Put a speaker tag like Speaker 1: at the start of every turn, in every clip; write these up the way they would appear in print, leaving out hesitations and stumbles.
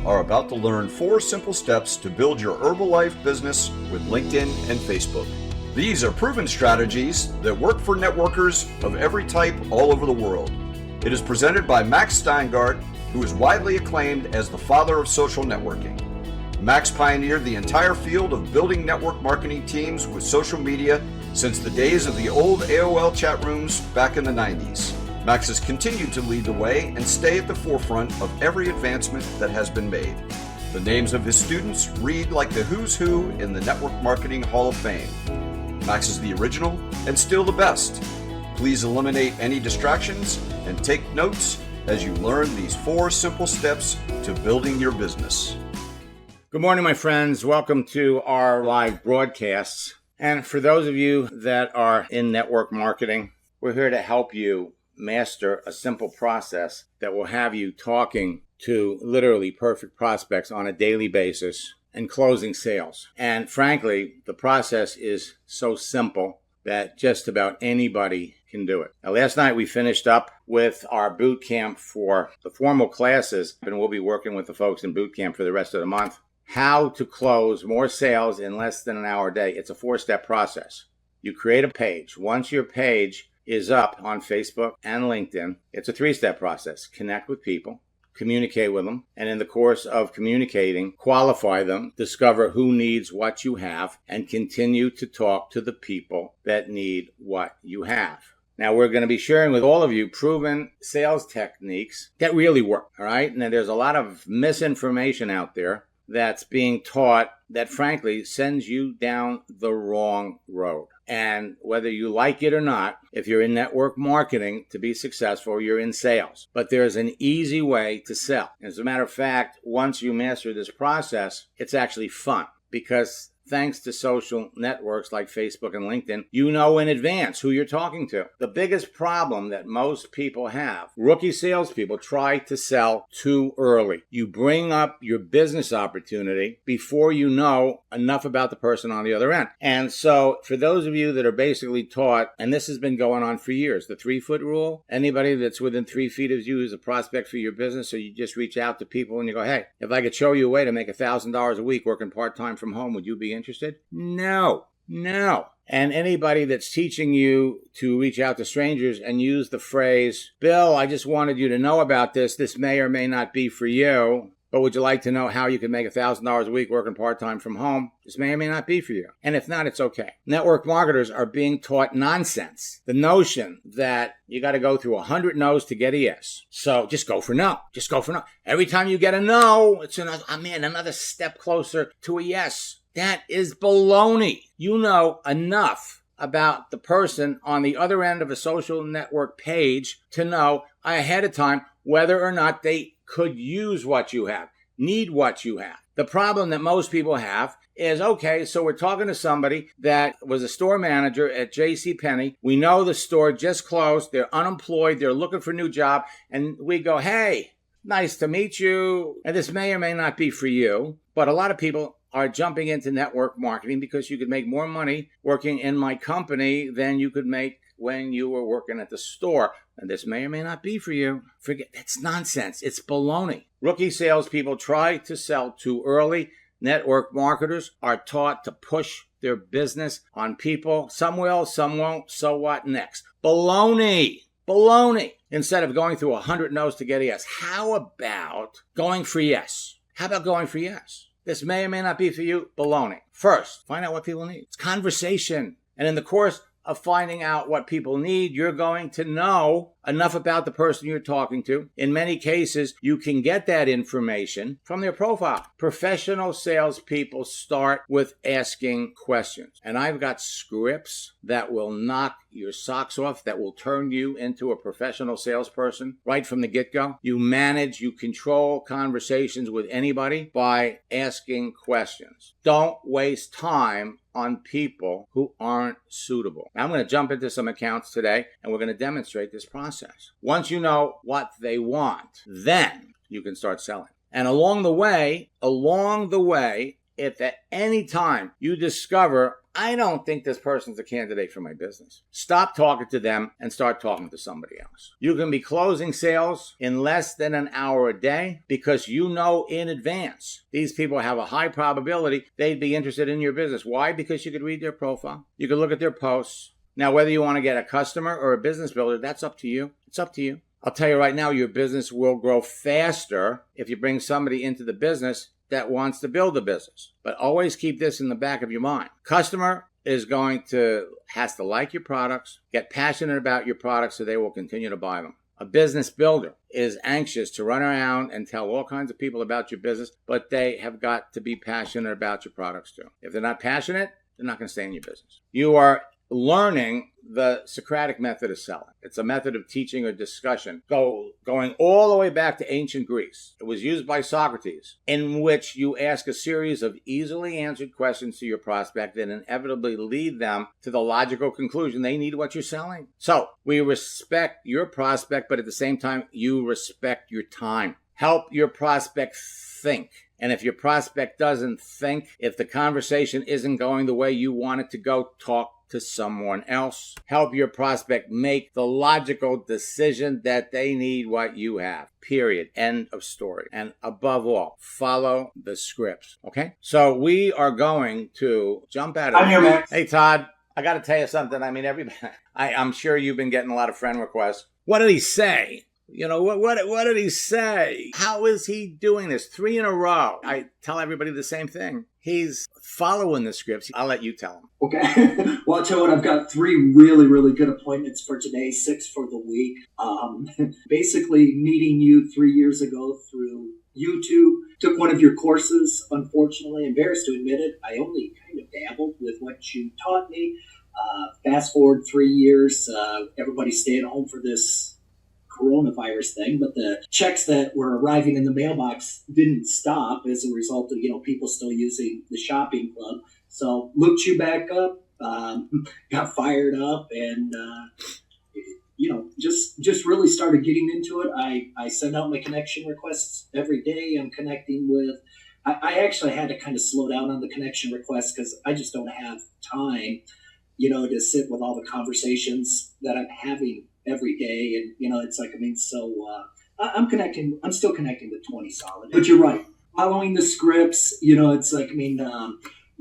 Speaker 1: are about to learn 4 simple steps to build your Herbalife business with LinkedIn and Facebook. These are proven strategies that work for networkers of every type all over the world. It is presented by Max Steingart, who is widely acclaimed as the father of social networking. Max pioneered the entire field of building network marketing teams with social media since the days of the old AOL chat rooms back in the 90s. Max has continued to lead the way and stay at the forefront of every advancement that has been made. The names of his students read like the who's who in the Network Marketing Hall of Fame. Max is the original and still the best. Please eliminate any distractions and take notes as you learn these 4 simple steps to building your business.
Speaker 2: Good morning, my friends. Welcome to our live broadcasts. And for those of you that are in network marketing, we're here to help you master a simple process that will have you talking to literally perfect prospects on a daily basis and closing sales. And frankly, the process is so simple that just about anybody can do it. Now, last night we finished up with our boot camp for the formal classes, and we'll be working with the folks in boot camp for the rest of the month. How to close more sales in less than an hour a day. It's a 4-step process. You create a page. Once your page is up on Facebook and LinkedIn, it's a 3-step process. Connect with people, communicate with them, and in the course of communicating, qualify them, discover who needs what you have, and continue to talk to the people that need what you have. Now, we're going to be sharing with all of you proven sales techniques that really work, all right? And there's a lot of misinformation out there that's being taught that, frankly, sends you down the wrong road. And whether you like it or not, if you're in network marketing to be successful, you're in sales. But there's an easy way to sell. As a matter of fact, once you master this process, it's actually fun because thanks to social networks like Facebook and LinkedIn, you know in advance who you're talking to. The biggest problem that most people have, rookie salespeople try to sell too early. You bring up your business opportunity before you know enough about the person on the other end. And so for those of you that are basically taught, and this has been going on for years, the 3-foot rule, anybody that's within 3 feet of you is a prospect for your business, so you just reach out to people and you go, hey, if I could show you a way to make $1,000 a week working part-time from home, would you be interested? No. And anybody that's teaching you to reach out to strangers and use the phrase, Bill, I just wanted you to know about this. This may or may not be for you, but would you like to know how you can make $1,000 a week working part-time from home? This may or may not be for you. And if not, it's okay. Network marketers are being taught nonsense. The notion that you got to go through 100 no's to get a yes. So just go for no. Every time you get a no, it's another step closer to a yes. That is baloney. You know enough about the person on the other end of a social network page to know ahead of time whether or not they could use what you have, need what you have. The problem that most people have is, okay, so we're talking to somebody that was a store manager at JCPenney. We know the store just closed. They're unemployed. They're looking for a new job. And we go, hey, nice to meet you. And this may or may not be for you. But a lot of people are jumping into network marketing because you could make more money working in my company than you could make when you were working at the store. And this may or may not be for you. Forget, that's nonsense. It's baloney. Rookie salespeople try to sell too early. Network marketers are taught to push their business on people. Some will, some won't. So what next? Baloney. Instead of going through 100 no's to get a yes, how about going for yes? This may or may not be for you. Baloney. First, find out what people need. It's conversation. And in the course of finding out what people need, you're going to know enough about the person you're talking to. In many cases, you can get that information from their profile. Professional salespeople start with asking questions. And I've got scripts that will knock your socks off, that will turn you into a professional salesperson right from the get-go. You control conversations with anybody by asking questions. Don't waste time on people who aren't suitable. Now, I'm going to jump into some accounts today, and we're going to demonstrate this process. Once you know what they want, then you can start selling. And along the way, if at any time you discover, I don't think this person's a candidate for my business, stop talking to them and start talking to somebody else. You can be closing sales in less than an hour a day because you know in advance these people have a high probability they'd be interested in your business. Why? Because you could read their profile. You could look at their posts. Now, whether you want to get a customer or a business builder, that's up to you. It's up to you. I'll tell you right now, your business will grow faster if you bring somebody into the business that wants to build a business. But always keep this in the back of your mind. Customer has to like your products, get passionate about your products so they will continue to buy them. A business builder is anxious to run around and tell all kinds of people about your business, but they have got to be passionate about your products too. If they're not passionate, they're not going to stay in your business. You are learning the Socratic Method of selling. It's a method of teaching or discussion going all the way back to ancient Greece. It was used by Socrates, in which you ask a series of easily answered questions to your prospect that inevitably lead them to the logical conclusion they need what you're selling. So we respect your prospect, but at the same time, you respect your time. Help your prospect think. And if your prospect doesn't think, if the conversation isn't going the way you want it to go, talk to someone else. Help your prospect make the logical decision that they need what you have. Period. End of story. And above all, follow the scripts. Okay? So we are going to jump out of here. Hey, Todd, I got to tell you something. I mean, I'm sure you've been getting a lot of friend requests. What did he say? You know, what did he say? How is he doing this? 3 in a row. I tell everybody the same thing. He's following the scripts. I'll let you tell him.
Speaker 3: Okay. Well, I'll tell you what, I've got 3 really, really good appointments for today, 6 for the week. Basically, meeting you 3 years ago through YouTube. Took one of your courses. Unfortunately, embarrassed to admit it, I only kind of dabbled with what you taught me. Fast forward 3 years, everybody's staying home for this coronavirus thing, but the checks that were arriving in the mailbox didn't stop as a result of, people still using the shopping club. So looked you back up, got fired up, and, just really started getting into it. I send out my connection requests every day. I'm connecting with, I actually had to kind of slow down on the connection requests because I just don't have time, to sit with all the conversations that I'm having every day. And, I'm still connecting with 20 solid. But you're right. Following the scripts,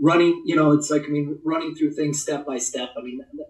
Speaker 3: running through things step by step.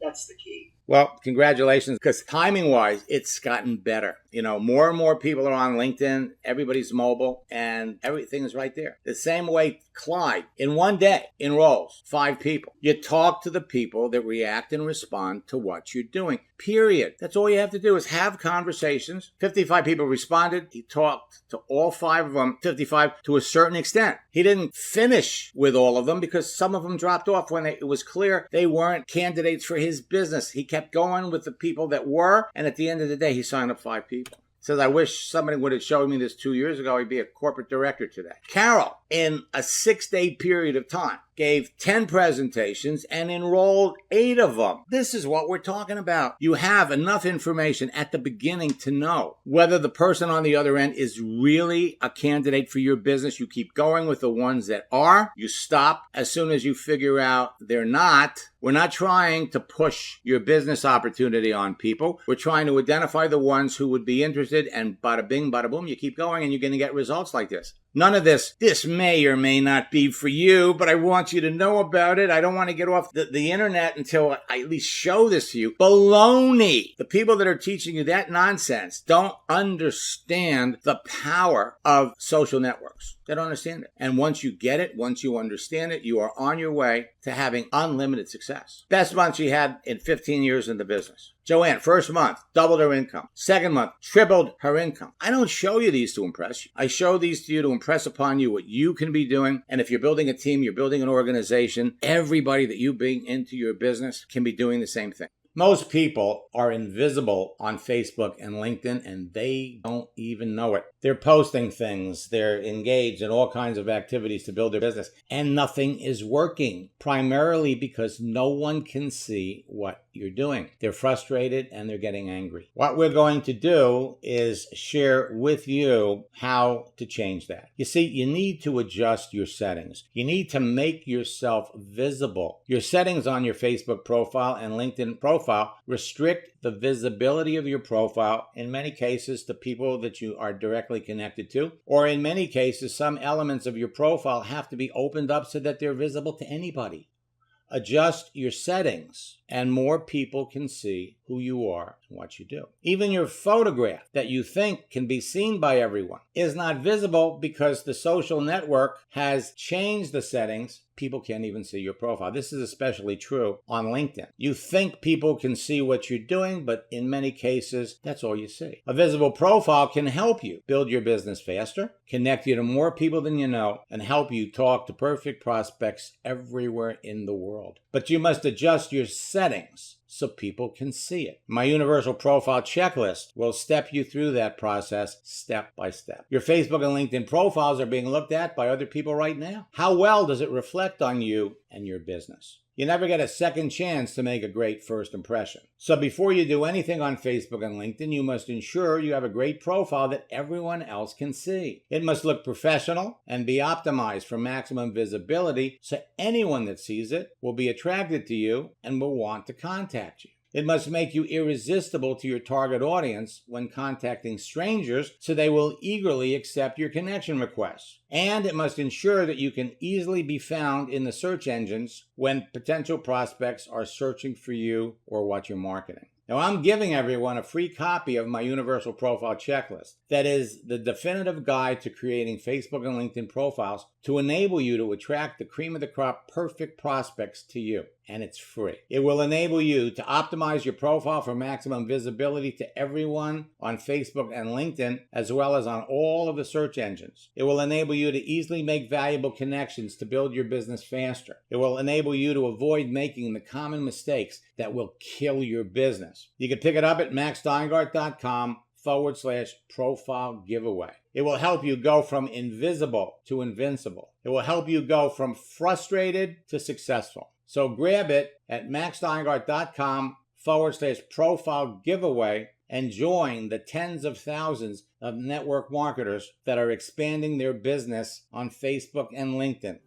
Speaker 3: That's the key.
Speaker 2: Well, congratulations, because timing-wise, it's gotten better. More and more people are on LinkedIn. Everybody's mobile, and everything is right there. The same way Clyde, in one day, enrolls 5 people. You talk to the people that react and respond to what you're doing. Period. That's all you have to do is have conversations. 55 people responded. He talked to all 5 of them, 55, to a certain extent. He didn't finish with all of them because some of them dropped off when it was clear they weren't candidates for his business. He kept going with the people that were, and at the end of the day, he signed up 5 people. Says, I wish somebody would have showed me this 2 years ago. I'd be a corporate director today. Carol, in a 6-day period of time, gave 10 presentations and enrolled 8 of them. This is what we're talking about. You have enough information at the beginning to know whether the person on the other end is really a candidate for your business. You keep going with the ones that are. You stop as soon as you figure out they're not. We're not trying to push your business opportunity on people. We're trying to identify the ones who would be interested, and bada bing, bada boom, you keep going and you're going to get results like this. None of this may or may not be for you, but I want you to know about it. I don't want to get off the internet until I at least show this to you. Baloney. The people that are teaching you that nonsense don't understand the power of social networks. They don't understand it. And once you get it, once you understand it, you are on your way to having unlimited success. Best month she had in 15 years in the business. Joanne, first month, doubled her income. Second month, tripled her income. I don't show you these to impress you. I show these to you to impress upon you what you can be doing. And if you're building a team, you're building an organization, everybody that you bring into your business can be doing the same thing. Most people are invisible on Facebook and LinkedIn, and they don't even know it. They're posting things, they're engaged in all kinds of activities to build their business, and nothing is working, primarily because no one can see what you're doing. They're frustrated and they're getting angry. What we're going to do is share with you how to change that. You see, you need to adjust your settings. You need to make yourself visible. Your settings on your Facebook profile and LinkedIn profile restrict the visibility of your profile in many cases to people that you are directly connected to, or in many cases, some elements of your profile have to be opened up so that they're visible to anybody. Adjust your settings, and more people can see who you are and what you do. Even your photograph that you think can be seen by everyone is not visible because the social network has changed the settings. People can't even see your profile. This is especially true on LinkedIn. You think people can see what you're doing, but in many cases, that's all you see. A visible profile can help you build your business faster, connect you to more people than you know, and help you talk to perfect prospects everywhere in the world. But you must adjust your settings so people can see it. My universal profile checklist will step you through that process step by step. Your Facebook and LinkedIn profiles are being looked at by other people right now. How well does it reflect on you and your business? You never get a second chance to make a great first impression. So before you do anything on Facebook and LinkedIn, you must ensure you have a great profile that everyone else can see. It must look professional and be optimized for maximum visibility so anyone that sees it will be attracted to you and will want to contact you. It must make you irresistible to your target audience when contacting strangers so they will eagerly accept your connection requests. And it must ensure that you can easily be found in the search engines when potential prospects are searching for you or what you're marketing. Now, I'm giving everyone a free copy of my Universal Profile Checklist. That is the definitive guide to creating Facebook and LinkedIn profiles to enable you to attract the cream of the crop perfect prospects to you. And it's free. It will enable you to optimize your profile for maximum visibility to everyone on Facebook and LinkedIn, as well as on all of the search engines. It will enable you to easily make valuable connections to build your business faster. It will enable you to avoid making the common mistakes that will kill your business. You can pick it up at maxsteingart.com/profile giveaway. It will help you go from invisible to invincible. It will help you go from frustrated to successful. So grab it at maxsteingart.com/profile giveaway and join the tens of thousands of network marketers that are expanding their business on Facebook and LinkedIn.